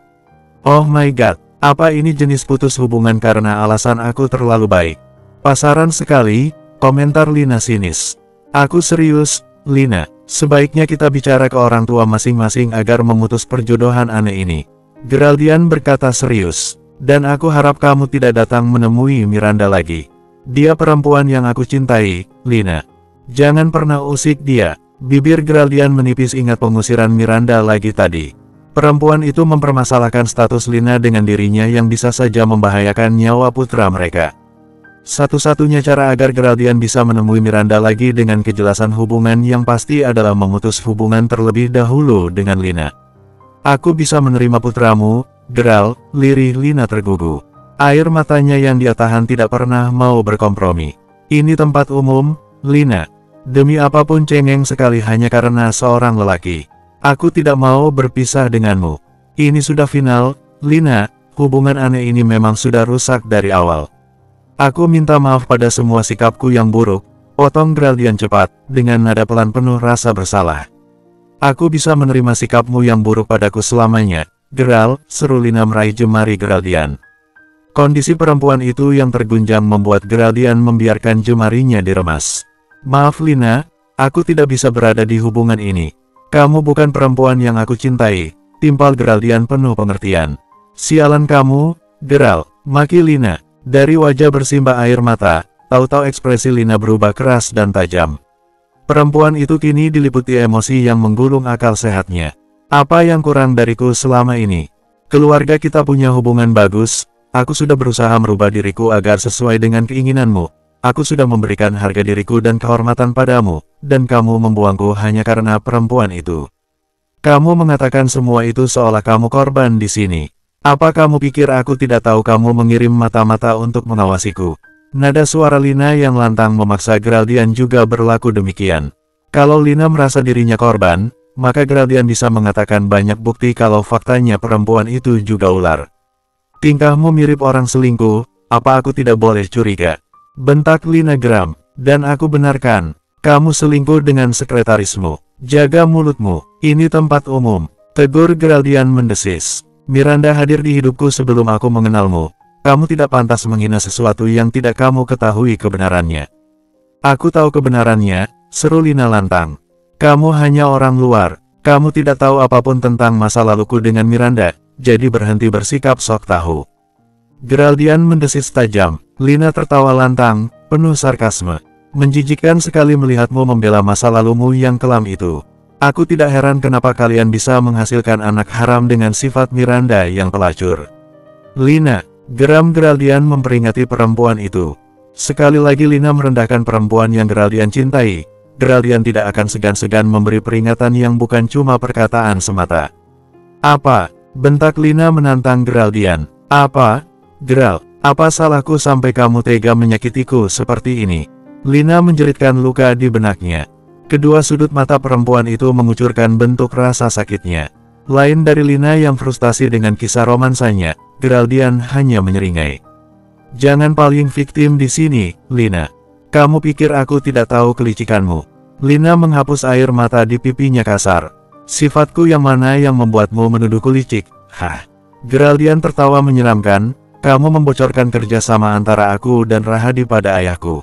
Oh my god, apa ini jenis putus hubungan karena alasan aku terlalu baik? Pasaran sekali, komentar Lina sinis. Aku serius, Lina, sebaiknya kita bicara ke orang tua masing-masing agar memutus perjodohan aneh ini. Geraldian berkata serius, dan aku harap kamu tidak datang menemui Miranda lagi. Dia perempuan yang aku cintai, Lina. Jangan pernah usik dia. Bibir Geraldian menipis ingat pengusiran Miranda lagi tadi. Perempuan itu mempermasalahkan status Lina dengan dirinya yang bisa saja membahayakan nyawa putra mereka. Satu-satunya cara agar Geraldian bisa menemui Miranda lagi dengan kejelasan hubungan yang pasti adalah memutus hubungan terlebih dahulu dengan Lina. Aku bisa menerima putramu, Geral, lirih Lina tergugu. Air matanya yang dia tahan tidak pernah mau berkompromi. Ini tempat umum, Lina. Demi apapun cengeng sekali hanya karena seorang lelaki. Aku tidak mau berpisah denganmu. Ini sudah final, Lina, hubungan aneh ini memang sudah rusak dari awal. Aku minta maaf pada semua sikapku yang buruk, potong Geraldian cepat, dengan nada pelan penuh rasa bersalah. Aku bisa menerima sikapmu yang buruk padaku selamanya, Geral, seru Lina meraih jemari Geraldian. Kondisi perempuan itu yang tergunjang membuat Geraldian membiarkan jemarinya diremas. Maaf Lina, aku tidak bisa berada di hubungan ini. Kamu bukan perempuan yang aku cintai, timpal Geraldian penuh pengertian. Sialan kamu, Geral, maki Lina. Dari wajah bersimbah air mata, tahu-tahu ekspresi Lina berubah keras dan tajam. Perempuan itu kini diliputi emosi yang menggulung akal sehatnya. Apa yang kurang dariku selama ini? Keluarga kita punya hubungan bagus, aku sudah berusaha merubah diriku agar sesuai dengan keinginanmu. Aku sudah memberikan harga diriku dan kehormatan padamu, dan kamu membuangku hanya karena perempuan itu. Kamu mengatakan semua itu seolah kamu korban di sini. Apa kamu pikir aku tidak tahu kamu mengirim mata-mata untuk mengawasiku? Nada suara Lina yang lantang memaksa Geraldian juga berlaku demikian. Kalau Lina merasa dirinya korban, maka Geraldian bisa mengatakan banyak bukti kalau faktanya perempuan itu juga ular. Tingkahmu mirip orang selingkuh, apa aku tidak boleh curiga? Bentak Lina geram, dan aku benarkan, kamu selingkuh dengan sekretarismu. Jaga mulutmu, ini tempat umum, tegur Geraldian mendesis. Miranda hadir di hidupku sebelum aku mengenalmu. Kamu tidak pantas menghina sesuatu yang tidak kamu ketahui kebenarannya. Aku tahu kebenarannya, seru Lina lantang. Kamu hanya orang luar, kamu tidak tahu apapun tentang masa laluku dengan Miranda, jadi berhenti bersikap sok tahu. Geraldian mendesis tajam. Lina tertawa lantang, penuh sarkasme. Menjijikkan sekali melihatmu membela masa lalumu yang kelam itu. Aku tidak heran kenapa kalian bisa menghasilkan anak haram dengan sifat Miranda yang pelacur. Lina, geram Geraldian memperingati perempuan itu. Sekali lagi Lina merendahkan perempuan yang Geraldian cintai. Geraldian tidak akan segan-segan memberi peringatan yang bukan cuma perkataan semata. Apa? Bentak Lina menantang Geraldian. Apa? Geral, apa salahku sampai kamu tega menyakitiku seperti ini? Lina menjeritkan luka di benaknya. Kedua sudut mata perempuan itu mengucurkan bentuk rasa sakitnya. Lain dari Lina yang frustasi dengan kisah romansanya, Geraldian hanya menyeringai. Jangan paling victim di sini, Lina. Kamu pikir aku tidak tahu kelicikanmu? Lina menghapus air mata di pipinya kasar. Sifatku yang mana yang membuatmu menuduhku licik? Hah? Geraldian tertawa menyeramkan. Kamu membocorkan kerjasama antara aku dan Rahadi pada ayahku.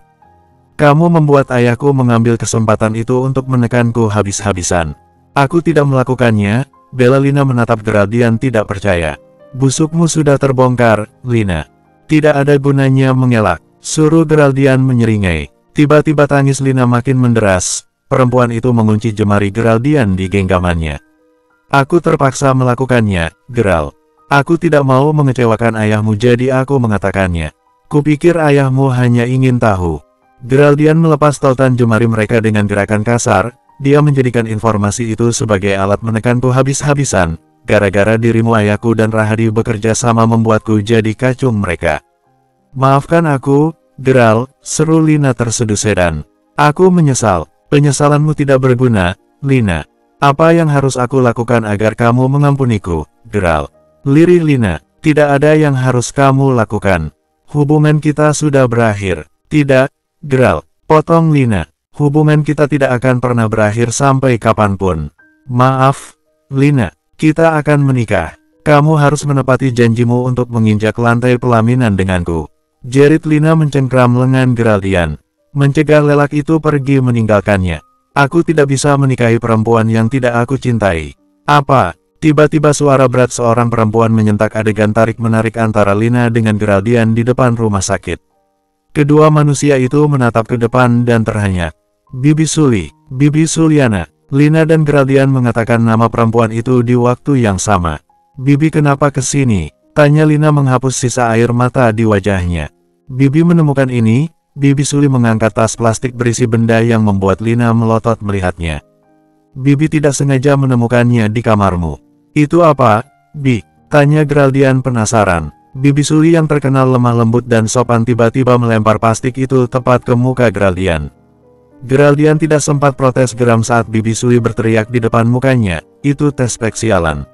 Kamu membuat ayahku mengambil kesempatan itu untuk menekanku habis-habisan. Aku tidak melakukannya, bela Lina menatap Geraldian tidak percaya. Busukmu sudah terbongkar, Lina. Tidak ada gunanya mengelak, suruh Geraldian menyeringai. Tiba-tiba tangis Lina makin menderas, perempuan itu mengunci jemari Geraldian di genggamannya. Aku terpaksa melakukannya, Geral. Aku tidak mau mengecewakan ayahmu jadi aku mengatakannya. Kupikir ayahmu hanya ingin tahu. Geraldian melepas tautan jemari mereka dengan gerakan kasar, dia menjadikan informasi itu sebagai alat menekanku habis-habisan. Gara-gara dirimu ayahku dan Rahadi bekerja sama membuatku jadi kacung mereka. Maafkan aku, Geral, seru Lina terseduh sedan. Aku menyesal, penyesalanmu tidak berguna, Lina. Apa yang harus aku lakukan agar kamu mengampuniku, Geral? Lirih Lina, tidak ada yang harus kamu lakukan. Hubungan kita sudah berakhir. Tidak, Geral, potong Lina. Hubungan kita tidak akan pernah berakhir sampai kapanpun. Maaf, Lina, kita akan menikah. Kamu harus menepati janjimu untuk menginjak lantai pelaminan denganku. Jerit Lina mencengkram lengan Geraldian. Mencegah lelak itu pergi meninggalkannya. Aku tidak bisa menikahi perempuan yang tidak aku cintai. Apa? Tiba-tiba suara berat seorang perempuan menyentak adegan tarik-menarik antara Lina dengan Geraldian di depan rumah sakit. Kedua manusia itu menatap ke depan dan terhanyak. Bibi Suli, Bibi Suliana. Lina dan Geraldian mengatakan nama perempuan itu di waktu yang sama. Bibi kenapa kesini? Tanya Lina menghapus sisa air mata di wajahnya. Bibi menemukan ini, Bibi Suli mengangkat tas plastik berisi benda yang membuat Lina melotot melihatnya. Bibi tidak sengaja menemukannya di kamarmu. Itu apa, Bi? Tanya Geraldian penasaran. Bibi Suli yang terkenal lemah lembut dan sopan tiba-tiba melempar plastik itu tepat ke muka Geraldian. Geraldian tidak sempat protes geram saat Bibi Suli berteriak di depan mukanya, itu tes spesialan.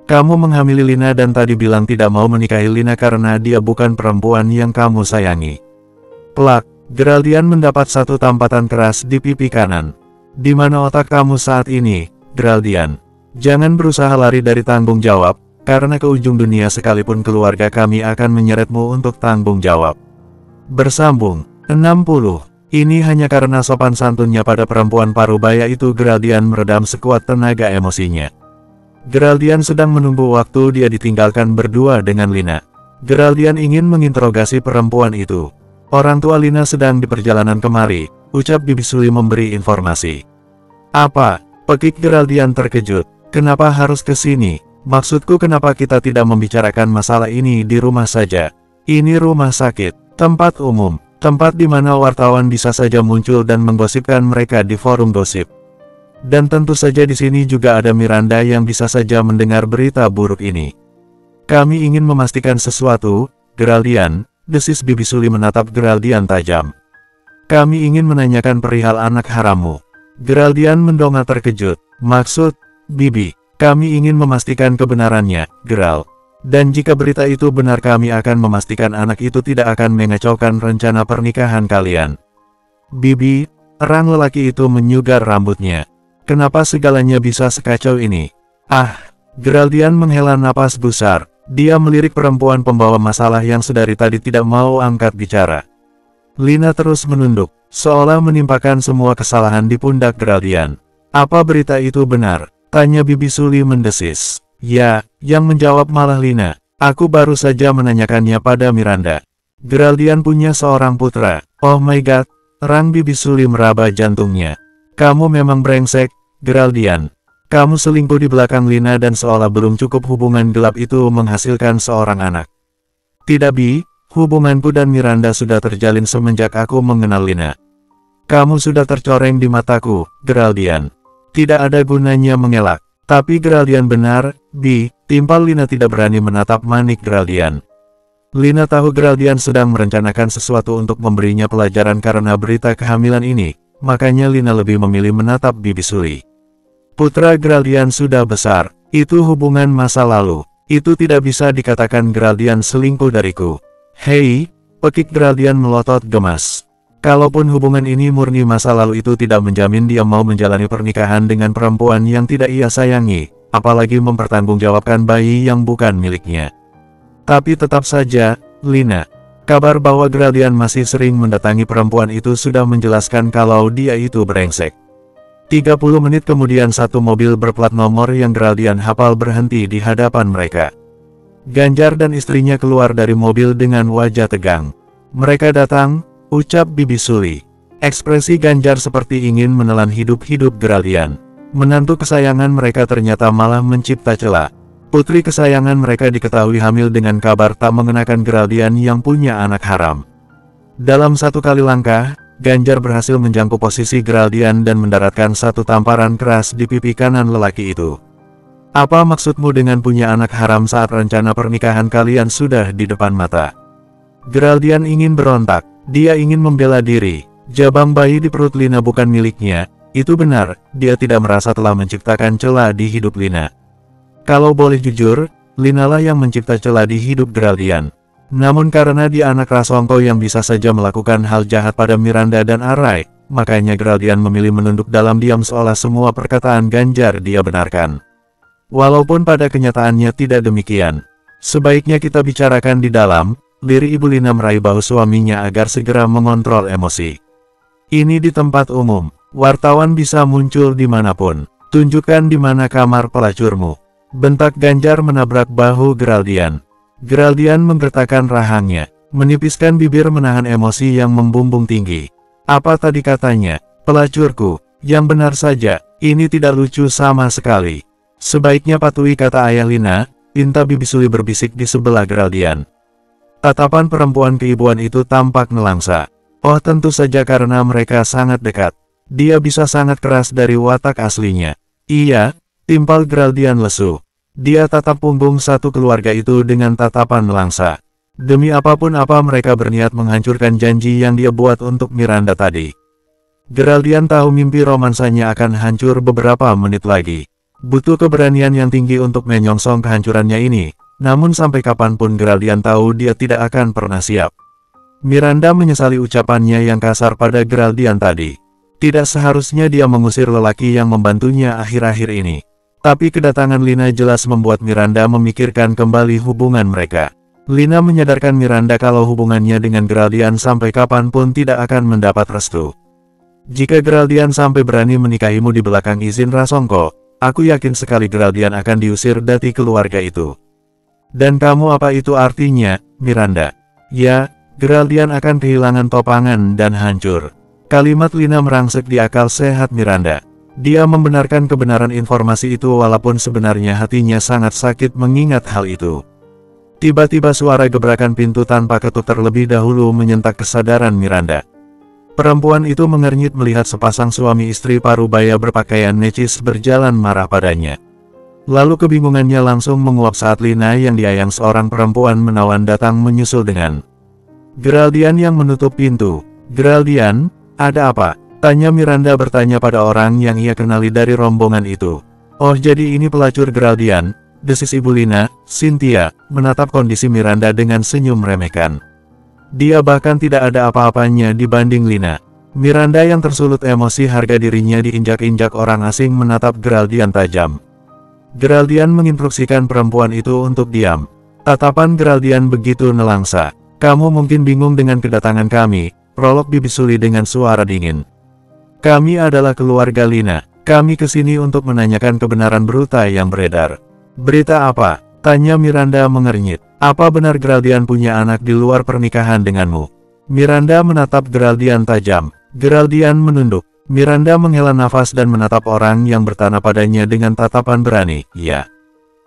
Kamu menghamili Lina dan tadi bilang tidak mau menikahi Lina karena dia bukan perempuan yang kamu sayangi. Plak, Geraldian mendapat satu tampatan keras di pipi kanan. Di mana otak kamu saat ini, Geraldian? Jangan berusaha lari dari tanggung jawab, karena ke ujung dunia sekalipun keluarga kami akan menyeretmu untuk tanggung jawab. Bersambung, 60. Ini hanya karena sopan santunnya pada perempuan parubaya itu. Geraldian meredam sekuat tenaga emosinya. Geraldian sedang menunggu waktu dia ditinggalkan berdua dengan Lina. Geraldian ingin menginterogasi perempuan itu. Orang tua Lina sedang di perjalanan kemari, ucap Bibi Suli memberi informasi. Apa? Pekik Geraldian terkejut. Kenapa harus ke sini? Maksudku kenapa kita tidak membicarakan masalah ini di rumah saja? Ini rumah sakit, tempat umum, tempat di mana wartawan bisa saja muncul dan menggosipkan mereka di forum gosip. Dan tentu saja di sini juga ada Miranda yang bisa saja mendengar berita buruk ini. Kami ingin memastikan sesuatu, Geraldian, desis Bibi Suli menatap Geraldian tajam. Kami ingin menanyakan perihal anak harammu. Geraldian mendongak terkejut. Maksud, Bibi, kami ingin memastikan kebenarannya, Geral. Dan jika berita itu benar kami akan memastikan anak itu tidak akan mengacaukan rencana pernikahan kalian. Bibi, orang lelaki itu menyugar rambutnya. Kenapa segalanya bisa sekacau ini? Ah, Geraldian menghela napas besar. Dia melirik perempuan pembawa masalah yang sedari tadi tidak mau angkat bicara. Lina terus menunduk, seolah menimpakan semua kesalahan di pundak Geraldian. Apa berita itu benar? Tanya Bibi Suli mendesis. Ya, yang menjawab malah Lina. Aku baru saja menanyakannya pada Miranda. Geraldian punya seorang putra. Oh my god, rang Bibi Suli meraba jantungnya. Kamu memang brengsek, Geraldian. Kamu selingkuh di belakang Lina dan seolah belum cukup hubungan gelap itu menghasilkan seorang anak. Tidak Bi, hubunganku dan Miranda sudah terjalin semenjak aku mengenal Lina. Kamu sudah tercoreng di mataku, Geraldian. Tidak ada gunanya mengelak. Tapi Geraldian benar, Bi, timpal Lina tidak berani menatap manik Geraldian. Lina tahu Geraldian sedang merencanakan sesuatu untuk memberinya pelajaran karena berita kehamilan ini, makanya Lina lebih memilih menatap Bibi Suli. Putra Geraldian sudah besar, itu hubungan masa lalu, itu tidak bisa dikatakan Geraldian selingkuh dariku. Hei, pekik Geraldian melotot gemas. Kalaupun hubungan ini murni masa lalu itu tidak menjamin dia mau menjalani pernikahan dengan perempuan yang tidak ia sayangi, apalagi mempertanggungjawabkan bayi yang bukan miliknya. Tapi tetap saja, Lina, kabar bahwa Geraldian masih sering mendatangi perempuan itu sudah menjelaskan kalau dia itu brengsek. 30 menit kemudian satu mobil berplat nomor yang Geraldian hafal berhenti di hadapan mereka. Ganjar dan istrinya keluar dari mobil dengan wajah tegang. Mereka datang, ucap Bibi Suli. Ekspresi Ganjar seperti ingin menelan hidup-hidup Geraldian. Menantu kesayangan mereka ternyata malah mencipta celah. Putri kesayangan mereka diketahui hamil dengan kabar tak mengenakan Geraldian yang punya anak haram. Dalam satu kali langkah, Ganjar berhasil menjangkau posisi Geraldian dan mendaratkan satu tamparan keras di pipi kanan lelaki itu. Apa maksudmu dengan punya anak haram saat rencana pernikahan kalian sudah di depan mata? Geraldian ingin berontak. Dia ingin membela diri. Jabang bayi di perut Lina bukan miliknya. Itu benar, dia tidak merasa telah menciptakan celah di hidup Lina. Kalau boleh jujur, Lina lah yang mencipta celah di hidup Geraldian. Namun karena dia anak rasongko yang bisa saja melakukan hal jahat pada Miranda dan Arai, makanya Geraldian memilih menunduk dalam diam seolah semua perkataan Ganjar dia benarkan. Walaupun pada kenyataannya tidak demikian. Sebaiknya kita bicarakan di dalam. Lirik Ibu Lina meraih bahu suaminya agar segera mengontrol emosi. Ini di tempat umum, wartawan bisa muncul dimanapun. Tunjukkan di mana kamar pelacurmu. Bentak Ganjar menabrak bahu Geraldian. Geraldian menggertakkan rahangnya, menipiskan bibir menahan emosi yang membumbung tinggi. Apa tadi katanya? Pelacurku, yang benar saja, ini tidak lucu sama sekali. Sebaiknya patuhi kata ayah Lina, pinta Bibi Suli berbisik di sebelah Geraldian. Tatapan perempuan keibuan itu tampak nelangsa. Oh tentu saja karena mereka sangat dekat. Dia bisa sangat keras dari watak aslinya. Iya, timpal Geraldian lesu. Dia tatap punggung satu keluarga itu dengan tatapan nelangsa. Demi apapun apa mereka berniat menghancurkan janji yang dia buat untuk Miranda tadi. Geraldian tahu mimpi romansanya akan hancur beberapa menit lagi. Butuh keberanian yang tinggi untuk menyongsong kehancurannya ini. Namun sampai kapanpun Geraldian tahu dia tidak akan pernah siap. Miranda menyesali ucapannya yang kasar pada Geraldian tadi. Tidak seharusnya dia mengusir lelaki yang membantunya akhir-akhir ini. Tapi kedatangan Lina jelas membuat Miranda memikirkan kembali hubungan mereka. Lina menyadarkan Miranda kalau hubungannya dengan Geraldian sampai kapanpun tidak akan mendapat restu. Jika Geraldian sampai berani menikahimu di belakang izin Rasongko, aku yakin sekali Geraldian akan diusir dari keluarga itu. Dan kamu apa itu artinya, Miranda? Ya, Geraldian akan kehilangan topangan dan hancur. Kalimat Lina merangsek di akal sehat Miranda. Dia membenarkan kebenaran informasi itu walaupun sebenarnya hatinya sangat sakit mengingat hal itu. Tiba-tiba suara gebrakan pintu tanpa ketuk terlebih dahulu menyentak kesadaran Miranda. Perempuan itu mengernyit melihat sepasang suami istri parubaya berpakaian necis berjalan marah padanya. Lalu kebingungannya langsung menguap saat Lina yang diayang seorang perempuan menawan datang menyusul dengan Geraldian yang menutup pintu. Geraldian, ada apa? Tanya Miranda bertanya pada orang yang ia kenali dari rombongan itu. Oh jadi ini pelacur Geraldian, desis Ibu Lina. Cynthia menatap kondisi Miranda dengan senyum meremehkan. Dia bahkan tidak ada apa-apanya dibanding Lina. Miranda yang tersulut emosi harga dirinya diinjak-injak orang asing menatap Geraldian tajam. Geraldian menginstruksikan perempuan itu untuk diam. Tatapan Geraldian begitu nelangsa. Kamu mungkin bingung dengan kedatangan kami, prolog Bibisuli dengan suara dingin. Kami adalah keluarga Lina. Kami kesini untuk menanyakan kebenaran berita yang beredar. Berita apa? Tanya Miranda mengernyit. Apa benar Geraldian punya anak di luar pernikahan denganmu? Miranda menatap Geraldian tajam. Geraldian menunduk. Miranda menghela nafas dan menatap orang yang bertanah padanya dengan tatapan berani. Ya.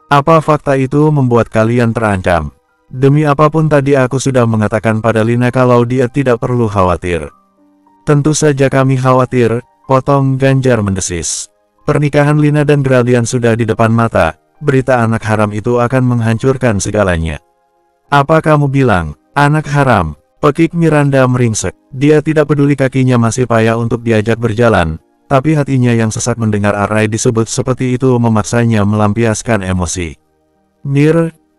Apa fakta itu membuat kalian terancam? Demi apapun tadi aku sudah mengatakan pada Lina kalau dia tidak perlu khawatir. Tentu saja kami khawatir, potong Ganjar mendesis. Pernikahan Lina dan Geraldian sudah di depan mata, berita anak haram itu akan menghancurkan segalanya. Apa kamu bilang, anak haram? Pekik Miranda meringsek. Dia tidak peduli kakinya masih payah untuk diajak berjalan, tapi hatinya yang sesak mendengar Arai disebut seperti itu memaksanya melampiaskan emosi.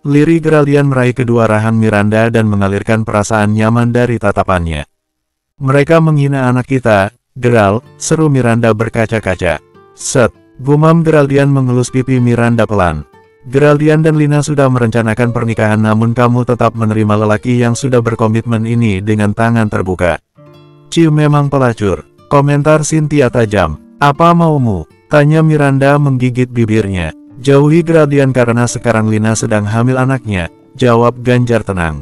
Liri Geraldian meraih kedua rahang Miranda dan mengalirkan perasaan nyaman dari tatapannya. Mereka menghina anak kita, Geral, seru Miranda berkaca-kaca. Set, gumam Geraldian mengelus pipi Miranda pelan. Geraldian dan Lina sudah merencanakan pernikahan namun kamu tetap menerima lelaki yang sudah berkomitmen ini dengan tangan terbuka. Ciu memang pelacur, komentar Cynthia tajam. Apa maumu? Tanya Miranda menggigit bibirnya. Jauhi Geraldian karena sekarang Lina sedang hamil anaknya, jawab Ganjar tenang.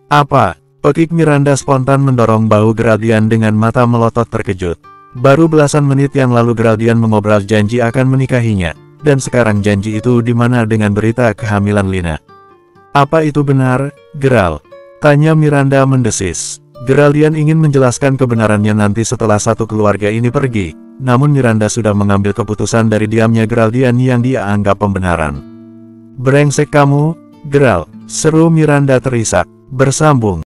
Apa? Pekik Miranda spontan mendorong bahu Geraldian dengan mata melotot terkejut. Baru belasan menit yang lalu Geraldian mengobrol janji akan menikahinya, dan sekarang janji itu di mana dengan berita kehamilan Lina? Apa itu benar, Geral? Tanya Miranda mendesis. Geraldian ingin menjelaskan kebenarannya nanti setelah satu keluarga ini pergi, namun Miranda sudah mengambil keputusan dari diamnya Geraldian yang dia anggap pembenaran. Brengsek kamu, Geral, seru Miranda terisak. Bersambung.